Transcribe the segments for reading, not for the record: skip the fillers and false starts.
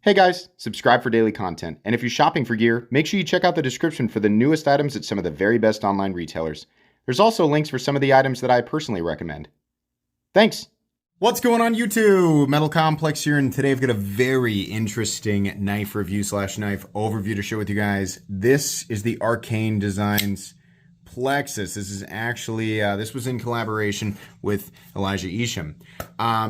Hey guys, subscribe for daily content. And if you're shopping for gear, make sure you check out the description for the newest items at some of the very best online retailers. There's also links for some of the items that I personally recommend. Thanks! What's going on YouTube? Metal Complex here, and today I've got a very interesting knife review / knife overview to share with you guys. This is the Arcane Designs Plexus. This is actually, this was in collaboration with Elijah Isham.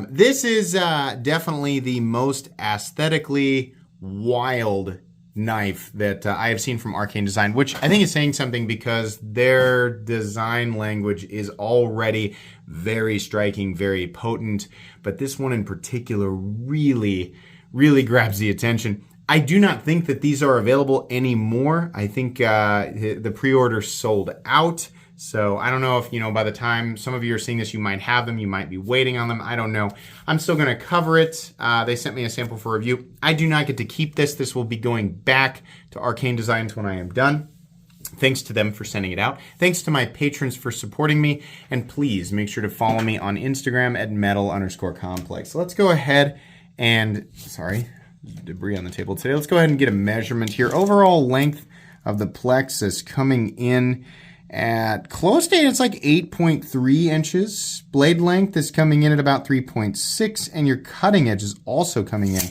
This is definitely the most aesthetically wild knife that I have seen from Arcane Design, which I think is saying something because their design language is already very striking, very potent, but this one in particular really grabs the attention. I do not think that these are available anymore. I think the pre-order sold out. So I don't know if, by the time some of you are seeing this, you might have them. You might be waiting on them. I don't know. I'm still going to cover it. They sent me a sample for review. I do not get to keep this. This will be going back to Arcane Designs when I am done. Thanks to them for sending it out. Thanks to my patrons for supporting me. And please make sure to follow me on Instagram at metal_complex. So let's go ahead and, debris on the table today. Let's go ahead and get a measurement here. Overall length of the Plexus coming in at close to, it's like 8.3 inches. Blade length is coming in at about 3.6, and your cutting edge is also coming in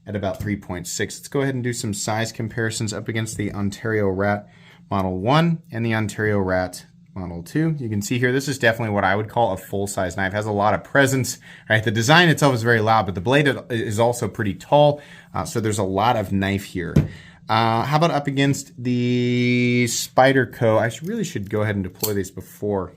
at about 3.6. Let's go ahead and do some size comparisons up against the Ontario Rat Model 1 and the Ontario Rat Model 2. You can see here, this is definitely what I would call a full-size knife. It has a lot of presence, right? The design itself is very loud, but the blade is also pretty tall, so there's a lot of knife here. How about up against the Spyderco? I really should go ahead and deploy these before,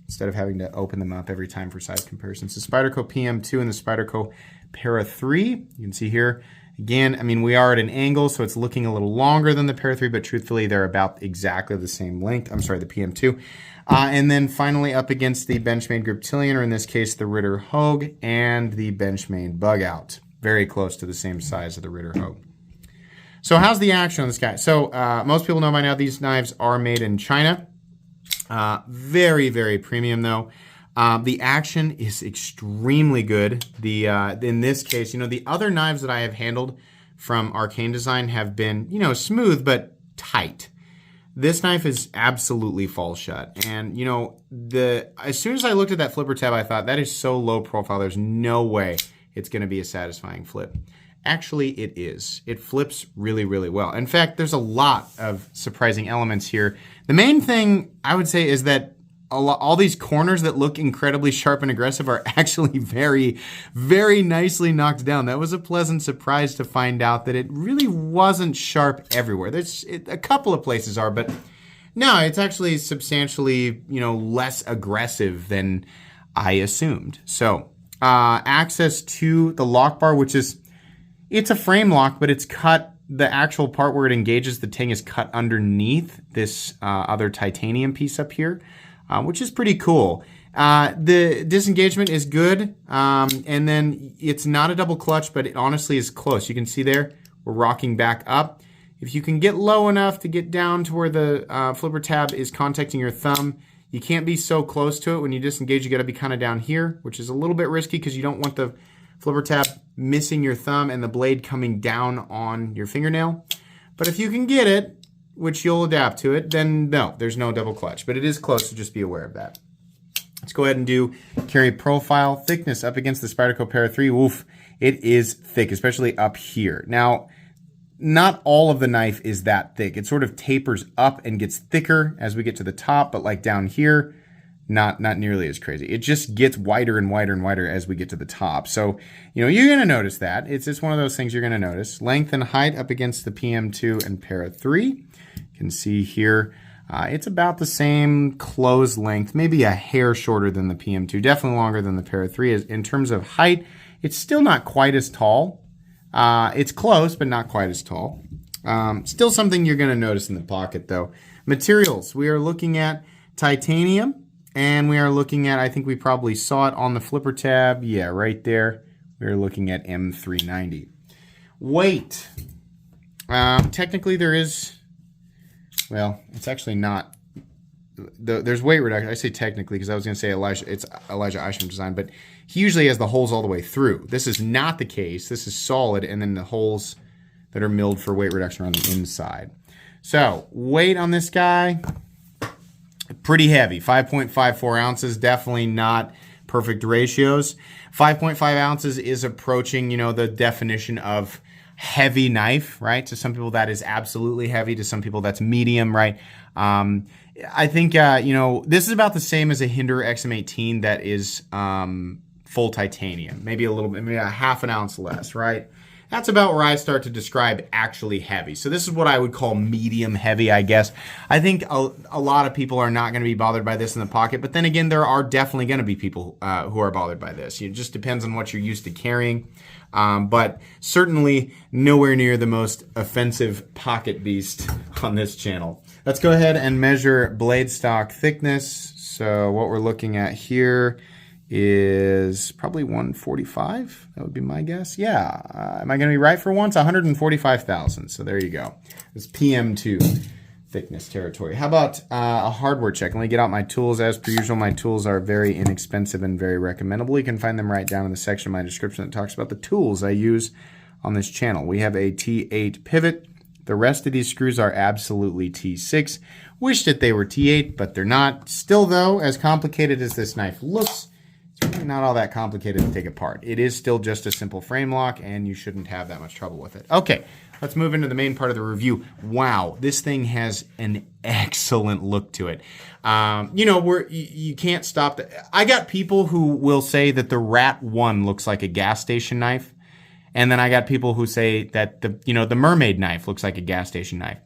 instead of having to open them up every time for size comparisons. The Spyderco PM2 and the Spyderco Para 3. You can see here, again, I mean, we are at an angle, so it's looking a little longer than the Para 3, but truthfully, they're about exactly the same length. I'm sorry, the PM2. And then finally up against the Benchmade Griptilian, or in this case, the Ritter Hogue, and the Benchmade Bugout. Very close to the same size of the Ritter Hogue. So how's the action on this guy? So most people know by now these knives are made in China. Very premium though. The action is extremely good. In this case, the other knives that I have handled from Arcane Design have been, smooth but tight. This knife is absolutely fall shut. And, as soon as I looked at that flipper tab, I thought that is so low profile. There's no way it's going to be a satisfying flip. Actually, it is. It flips really well. In fact, there's a lot of surprising elements here. The main thing I would say is that all these corners that look incredibly sharp and aggressive are actually very nicely knocked down. That was a pleasant surprise to find out that it really wasn't sharp everywhere. There's a couple of places are, but no, it's actually substantially, less aggressive than I assumed. So, access to the lock bar, which is, it's a frame lock, but it's cut, the actual part where it engages the ting is cut underneath this other titanium piece up here, which is pretty cool. The disengagement is good, and then it's not a double clutch, but it honestly is close. You can see there, we're rocking back up. If you can get low enough to get down to where the flipper tab is contacting your thumb, you can't be so close to it. When you disengage, you gotta be kind of down here, which is a little bit risky because you don't want the flipper tab missing your thumb and the blade coming down on your fingernail. But if you can get it, which you'll adapt to it, then no, there's no double clutch. But it is close, so just be aware of that. Let's go ahead and do carry profile. Thickness up against the Spyderco Para 3. Oof, it is thick, especially up here. Now, not all of the knife is that thick. It sort of tapers up and gets thicker as we get to the top, but like down here, not nearly as crazy. It just gets wider and wider as we get to the top. So, you're going to notice that. It's just one of those things you're going to notice. Length and height up against the PM2 and Para 3. You can see here, it's about the same close length, maybe a hair shorter than the PM2, definitely longer than the Para 3 is. In terms of height, it's still not quite as tall. It's close, but not quite as tall. Still something you're going to notice in the pocket, though. Materials, we are looking at titanium. And we are looking at, I think we probably saw it on the flipper tab. Yeah, right there. We're looking at M390. Weight. Technically there is, well, it's actually not there's weight reduction. I say technically because I was going to say it's Elijah Isham design, but he usually has the holes all the way through. This is not the case. This is solid, and then the holes that are milled for weight reduction are on the inside. So weight on this guy, pretty heavy, 5.54 ounces, definitely not perfect ratios. 5.5 ounces is approaching, the definition of heavy knife, right? To some people that is absolutely heavy, to some people that's medium, right? I think, this is about the same as a Hinder XM18 that is full titanium, maybe a half an ounce less, right? That's about where I start to describe actually heavy. So this is what I would call medium heavy, I guess. I think a lot of people are not going to be bothered by this in the pocket, but then again, there are definitely going to be people who are bothered by this. It just depends on what you're used to carrying, but certainly nowhere near the most offensive pocket beast on this channel. Let's go ahead and measure blade stock thickness. So what we're looking at here is probably 145. That would be my guess. Yeah. Am I going to be right for once? 145,000. So there you go. It's PM2 thickness territory. How about a hardware check? Let me get out my tools. As per usual, my tools are very inexpensive and very recommendable. You can find them right down in the section of my description that talks about the tools I use on this channel. We have a T8 pivot. The rest of these screws are absolutely T6. Wish that they were T8, but they're not. Still, though, as complicated as this knife looks, it's really not all that complicated to take apart. It is still just a simple frame lock, and you shouldn't have that much trouble with it. Okay, let's move into the main part of the review. Wow, this thing has an excellent look to it. You can't stop that. I got people who will say that the Rat 1 looks like a gas station knife. And then I got people who say that the Mermaid knife looks like a gas station knife.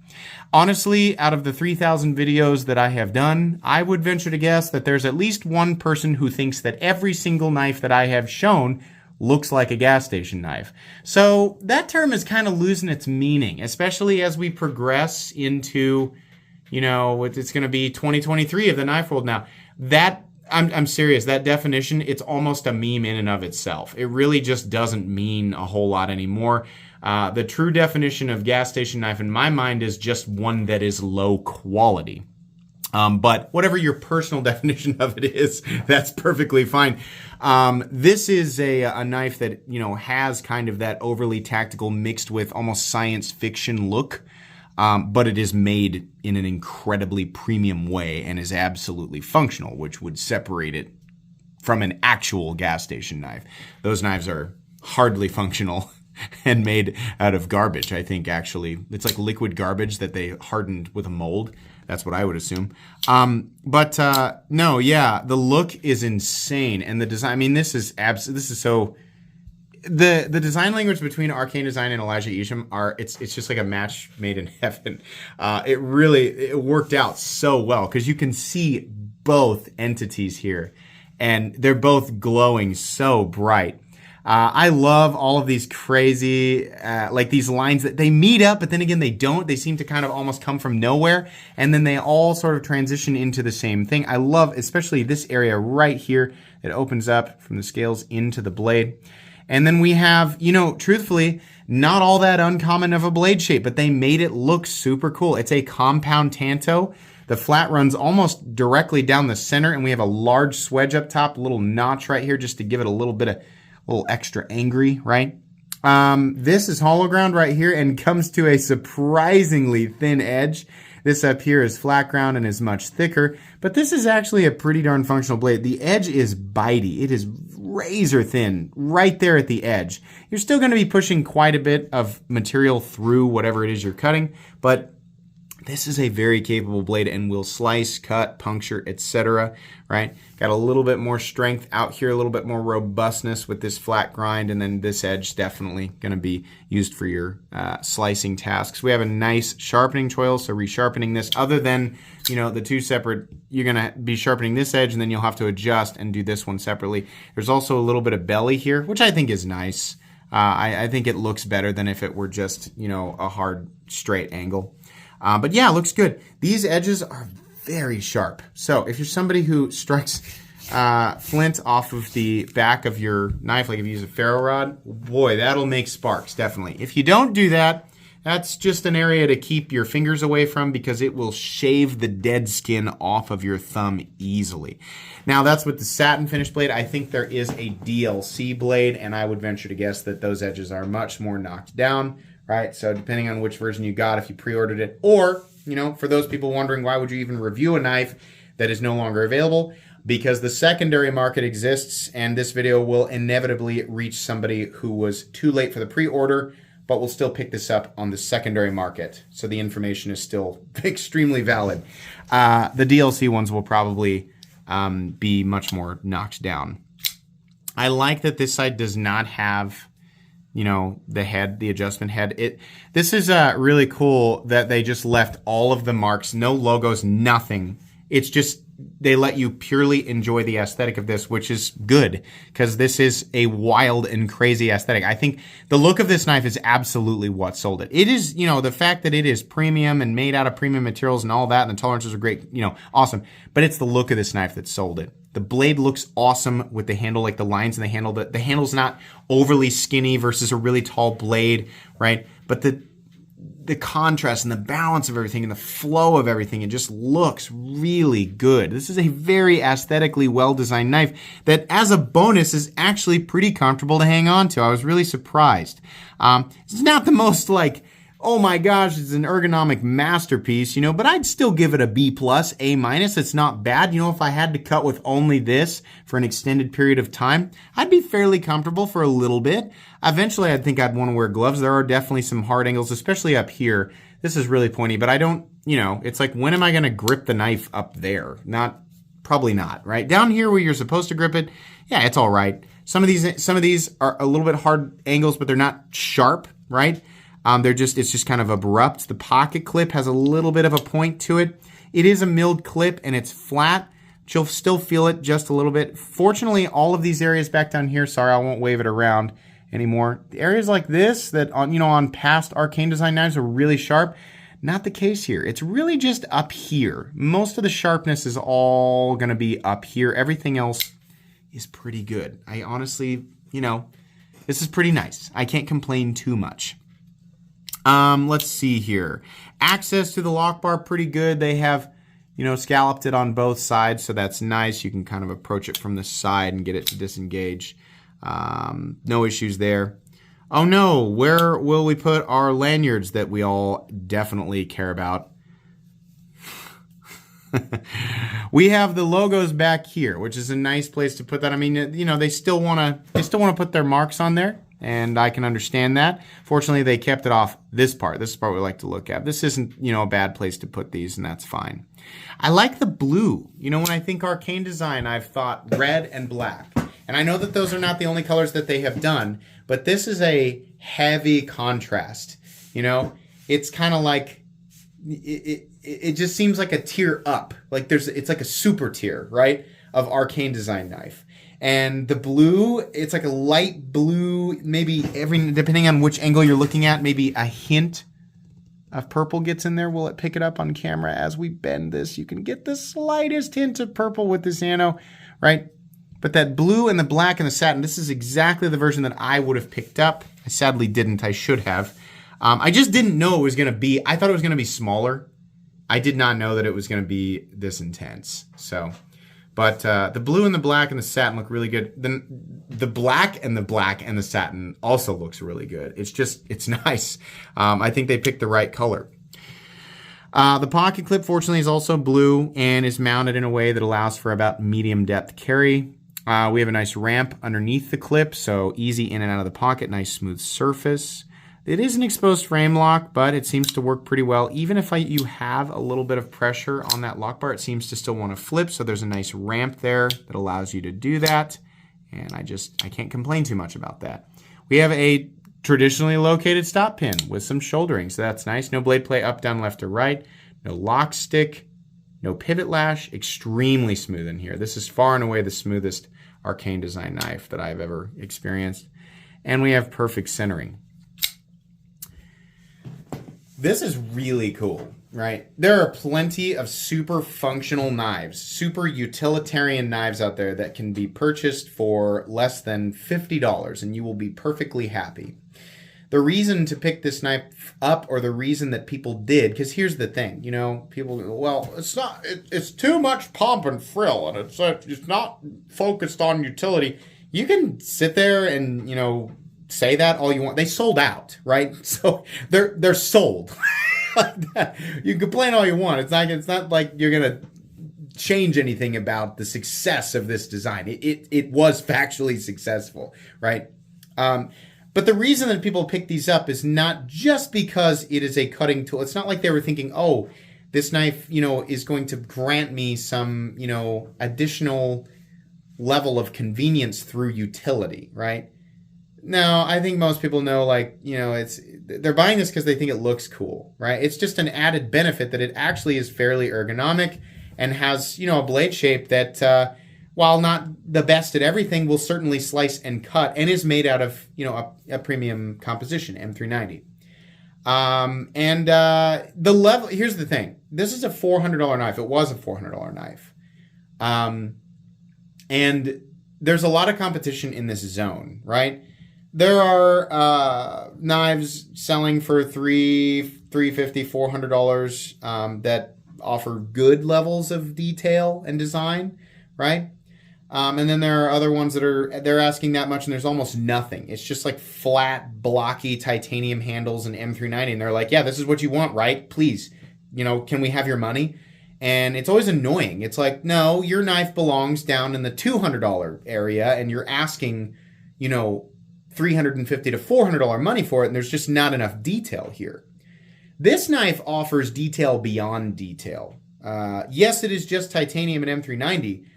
Honestly, out of the 3,000 videos that I have done, I would venture to guess that there's at least one person who thinks that every single knife that I have shown looks like a gas station knife. So that term is kind of losing its meaning, especially as we progress into, it's going to be 2023 of the knife world now. I'm serious. That definition, it's almost a meme in and of itself. It really just doesn't mean a whole lot anymore. The true definition of gas station knife in my mind is just one that is low quality. But whatever your personal definition of it is, that's perfectly fine. This is a knife that, has kind of that overly tactical mixed with almost science fiction look. But it is made in an incredibly premium way and is absolutely functional, which would separate it from an actual gas station knife. Those knives are hardly functional and made out of garbage. I think actually it's like liquid garbage that they hardened with a mold. That's what I would assume. No, yeah, the look is insane, and the design. I mean, this is so. The design language between Arcane Design and Elijah Isham it's just like a match made in heaven. It worked out so well because you can see both entities here, and they're both glowing so bright. I love all of these crazy, like these lines that they meet up, but then again, they don't. They seem to kind of almost come from nowhere, and then they all sort of transition into the same thing. I love especially this area right here that opens up from the scales into the blade. And then we have, truthfully, not all that uncommon of a blade shape, but they made it look super cool. It's a compound tanto. The flat runs almost directly down the center, and we have a large swedge up top, a little notch right here just to give it a little extra angry, right? This is hollow ground right here and comes to a surprisingly thin edge. This up here is flat ground and is much thicker, but this is actually a pretty darn functional blade. The edge is bitey. It is razor thin right there at the edge. You're still going to be pushing quite a bit of material through whatever it is you're cutting, but this is a very capable blade and will slice, cut, puncture, etc. Right? Got a little bit more strength out here, a little bit more robustness with this flat grind, and then this edge definitely going to be used for your slicing tasks. We have a nice sharpening choil, so resharpening this. Other than the two separate, you're going to be sharpening this edge, and then you'll have to adjust and do this one separately. There's also a little bit of belly here, which I think is nice. I think it looks better than if it were just a hard straight angle. But yeah, it looks good. These edges are very sharp. So if you're somebody who strikes flint off of the back of your knife, like if you use a ferro rod, boy, that'll make sparks, definitely. If you don't do that, That's just an area to keep your fingers away from because it will shave the dead skin off of your thumb easily. Now, that's with the satin finish blade. I think there is a DLC blade, and I would venture to guess that those edges are much more knocked down, right? So depending on which version you got, if you pre-ordered it, or, you know, for those people wondering why would you even review a knife that is no longer available, because the secondary market exists, and this video will inevitably reach somebody who was too late for the pre-order, but we'll still pick this up on the secondary market. So the information is still extremely valid. The DLC ones will probably be much more knocked down. I like that this side does not have, you know, the head, the adjustment head. This is really cool that they just left all of the marks, no logos, nothing. It's just they let you purely enjoy the aesthetic of this, which is good because this is a wild and crazy aesthetic. I think the look of this knife is absolutely what sold it. It is, you know, the fact that it is premium and made out of premium materials and all that, and the tolerances are great, you know, awesome. But it's the look of this knife that sold it. The blade looks awesome with the handle, like the lines in the handle. The handle's not overly skinny versus a really tall blade, right? But the contrast and the balance of everything and the flow of everything, it just looks really good. This is a very aesthetically well-designed knife that, as a bonus, is actually pretty comfortable to hang on to. I was really surprised. It's not the most, like, oh my gosh, it's an ergonomic masterpiece, you know, but I'd still give it a B+, A-. It's not bad. You know, if I had to cut with only this for an extended period of time, I'd be fairly comfortable for a little bit. Eventually, I think I'd want to wear gloves. There are definitely some hard angles, especially up here. This is really pointy, but I don't, you know, it's like, when am I going to grip the knife up there? Probably not, right? Down here where you're supposed to grip it, yeah, it's all right. Some of these are a little bit hard angles, but they're not sharp, right? It's just kind of abrupt. The pocket clip has a little bit of a point to it. It is a milled clip and it's flat. But you'll still feel it just a little bit. Fortunately, all of these areas back down here, sorry, I won't wave it around anymore. The areas like this that on past Arcane design knives are really sharp. Not the case here. It's really just up here. Most of the sharpness is all going to be up here. Everything else is pretty good. I honestly, this is pretty nice. I can't complain too much. Let's see here. Access to the lock bar, pretty good. They have, scalloped it on both sides, so that's nice. You can kind of approach it from the side and get it to disengage. No issues there. Oh no, where will we put our lanyards that we all definitely care about? We have the logos back here, which is a nice place to put that. I mean, they still want to put their marks on there. And I can understand that. Fortunately, they kept it off this part. This is the part we like to look at. This isn't, a bad place to put these, and that's fine. I like the blue. When I think Arcane design, I've thought red and black. And I know that those are not the only colors that they have done, but this is a heavy contrast. It's kind of like, it just seems like a tier up. Like it's like a super tier, right, of Arcane design knife. And the blue, it's like a light blue, maybe depending on which angle you're looking at, maybe a hint of purple gets in there. Will it pick it up on camera as we bend this? You can get the slightest hint of purple with this nano, right? But that blue and the black and the satin, this is exactly the version that I would have picked up. I sadly didn't. I should have. I just didn't know it was going to be, I thought it was going to be smaller. I did not know that it was going to be this intense. But the blue and the black and the satin look really good. Then the black and the satin also looks really good. It's nice. I think they picked the right color. The pocket clip, fortunately, is also blue and is mounted in a way that allows for about medium depth carry. We have a nice ramp underneath the clip, so easy in and out of the pocket, nice smooth surface. It is an exposed frame lock, but it seems to work pretty well. Even if you have a little bit of pressure on that lock bar, it seems to still want to flip. So there's a nice ramp there that allows you to do that. And I can't complain too much about that. We have a traditionally located stop pin with some shouldering. So that's nice. No blade play up, down, left, or right. No lock stick. No pivot lash. Extremely smooth in here. This is far and away the smoothest Arcane design knife that I've ever experienced. And we have perfect centering. This is really cool, right? There are plenty of super functional knives, super utilitarian knives out there that can be purchased for less than $50, and you will be perfectly happy. the reason to pick this knife up, or the reason that people did, because here's the thing, you know, people go, well, it's too much pomp and frill, and it's not focused on utility. You can sit there and, you know, say that all you want. They sold out, right? So they're sold. Like that. You can complain all you want. It's not like you're gonna change anything about the success of this design. It was factually successful, right? But the reason that people pick these up is not just because it is a cutting tool. It's not like they were thinking, oh, this knife, you know, is going to grant me some, you know, additional level of convenience through utility, right? No, I think most people know, like, you know, they're buying this because they think it looks cool, right? It's just an added benefit that it actually is fairly ergonomic and has, you know, a blade shape that, while not the best at everything, will certainly slice and cut, and is made out of, you know, a premium composition, M390. The level, here's the thing. This is a $400 knife. It was a $400 knife. And there's a lot of competition in this zone, right? There are knives selling for $350, $400 that offer good levels of detail and design, right? And then there are other ones that they're asking that much, and there's almost nothing. It's just like flat, blocky titanium handles and M390, and they're like, yeah, this is what you want, right? Please, you know, can we have your money? And it's always annoying. It's like, no, your knife belongs down in the $200 area, and you're asking, you know, $350 to $400 money for it, and there's just not enough detail here. This knife offers detail beyond detail. Yes, it is just titanium and M390,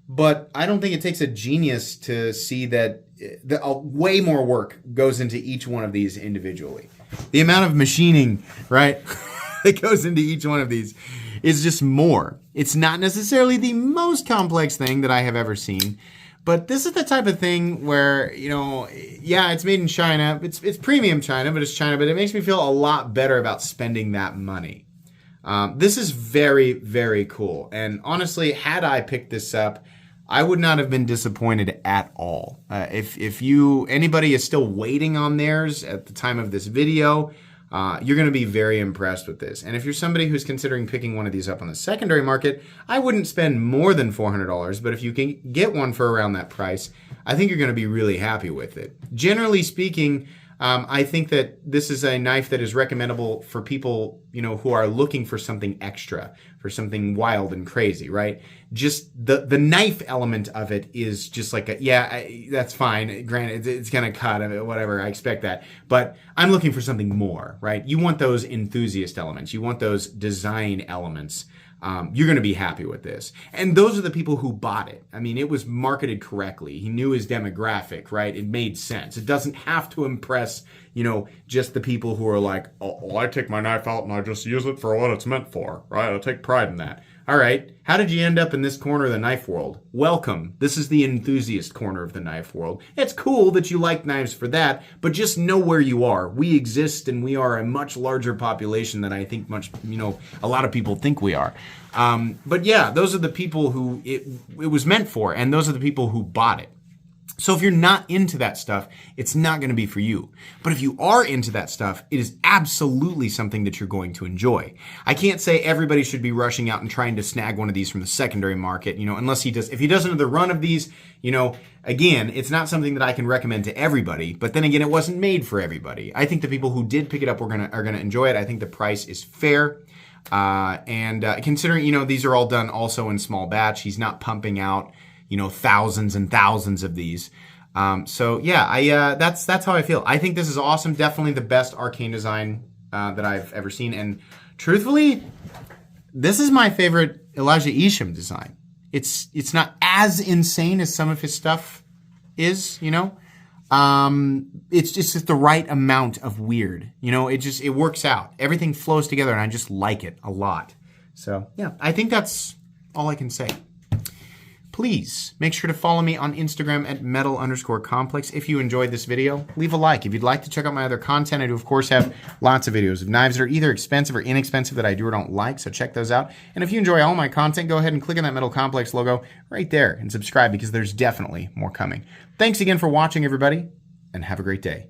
but I don't think it takes a genius to see that way more work goes into each one of these individually. The amount of machining, right, that goes into each one of these is just more. It's not necessarily the most complex thing that I have ever seen, but this is the type of thing where, you know, yeah, it's made in China. It's premium China, but it's China. But it makes me feel a lot better about spending that money. This is very, very cool. And honestly, had I picked this up, I would not have been disappointed at all. If anybody is still waiting on theirs at the time of this video, you're going to be very impressed with this. And if you're somebody who's considering picking one of these up on the secondary market, I wouldn't spend more than $400, but if you can get one for around that price, I think you're going to be really happy with it. Generally speaking, I think that this is a knife that is recommendable for people, you know, who are looking for something extra, for something wild and crazy, right? Just the knife element of it is just like, that's fine. Granted, it's going to cut, whatever, I expect that. But I'm looking for something more, right? You want those enthusiast elements. You want those design elements. You're going to be happy with this. And those are the people who bought it. I mean, it was marketed correctly. He knew his demographic, right? It made sense. It doesn't have to impress, you know, just the people who are like, oh, I take my knife out and I just use it for what it's meant for, right? I take pride in that. All right, how did you end up in this corner of the knife world? Welcome. This is the enthusiast corner of the knife world. It's cool that you like knives for that, but just know where you are. We exist, and we are a much larger population than I think a lot of people think we are. But yeah, those are the people who it was meant for, and those are the people who bought it. So if you're not into that stuff, it's not going to be for you. But if you are into that stuff, it is absolutely something that you're going to enjoy. I can't say everybody should be rushing out and trying to snag one of these from the secondary market, you know, unless he does. If he does another run of these, you know, again, it's not something that I can recommend to everybody. But then again, it wasn't made for everybody. I think the people who did pick it up are gonna enjoy it. I think the price is fair. Considering, you know, these are all done also in small batch. He's not pumping out, you know, thousands and thousands of these. So yeah, that's how I feel. I think this is awesome. Definitely the best Arcane design that I've ever seen. And truthfully, this is my favorite Elijah Isham design. It's not as insane as some of his stuff is, you know. It's just the right amount of weird. You know, it works out. Everything flows together, and I just like it a lot. So yeah, I think that's all I can say. Please make sure to follow me on Instagram at metal_complex. If you enjoyed this video, leave a like. If you'd like to check out my other content, I do, of course, have lots of videos of knives that are either expensive or inexpensive that I do or don't like, so check those out. And if you enjoy all my content, go ahead and click on that Metal Complex logo right there and subscribe, because there's definitely more coming. Thanks again for watching, everybody, and have a great day.